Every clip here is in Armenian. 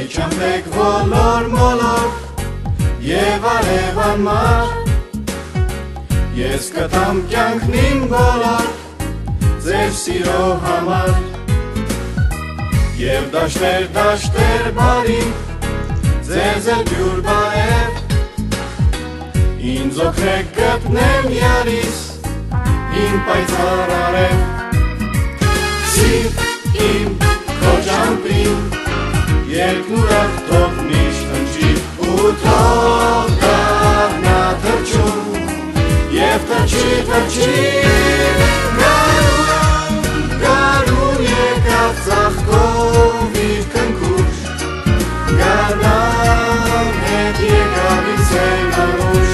Չամպեք ոլոր մոլոր և արևան մար Ես կտամ կյանքնին բոլոր ձեր սիրո համար Եվ դաշտեր բարի ձեզ էլ բյուր բարև Ինձ օգնեք գտնեմ յարիս իմ պայծառ արև Սիրտ իմ քո ճամփին Երկն ուրախ թող միշտ հնչի ու թող դառնա թռչուն Եվ թռչի գարուն եկավ ծաղկով իր քնքուշ Գարնան հետ եկավ իր սերմանուշ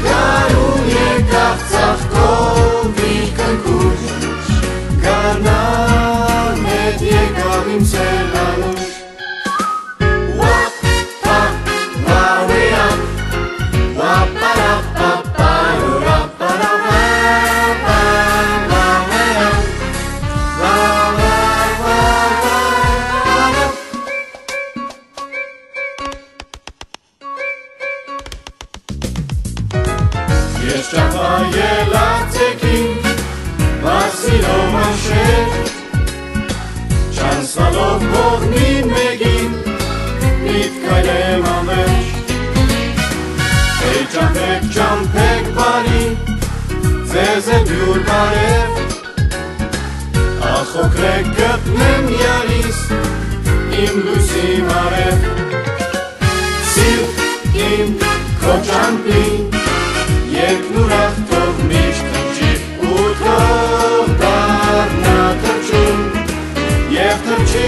Գարուն եկավ ծաղկով իր քնքուշ Գարնան հետ եկավ իմ սերմանուշ Ես ճապա ելացեքին, վասիրո մանշեր Չանսալով կողմին մեկին, միտքայլ եմ ամեջ Էй ճամպեք բարի, ձեզ է բյուր բարև Ախոքրեք գտնեմ յարիս, իմ լույսի մարև Սիրտ իմ քո ճամփին Երկն ուրախ թող միշտ հնչի ու թող դառնա թռչուն Եվ թռչի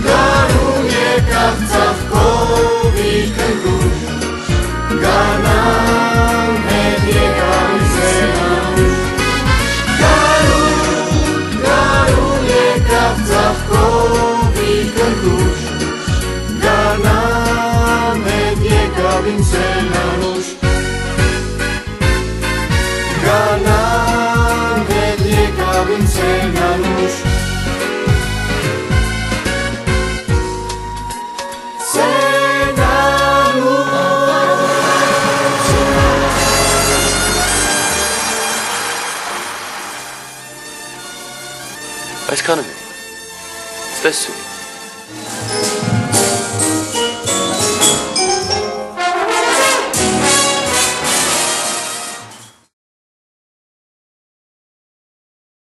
գարուն եկավ ծաղկով իր քնքուշ Գարնան հետ եկավ իր սերմանուշ Գարուն եկավ ծաղկով իր քնքուշ Գարնան հետ եկավ իմ սերմանուշ Գարնան հետ եկավ իմ սերմանուշ Այսքանը ստեսու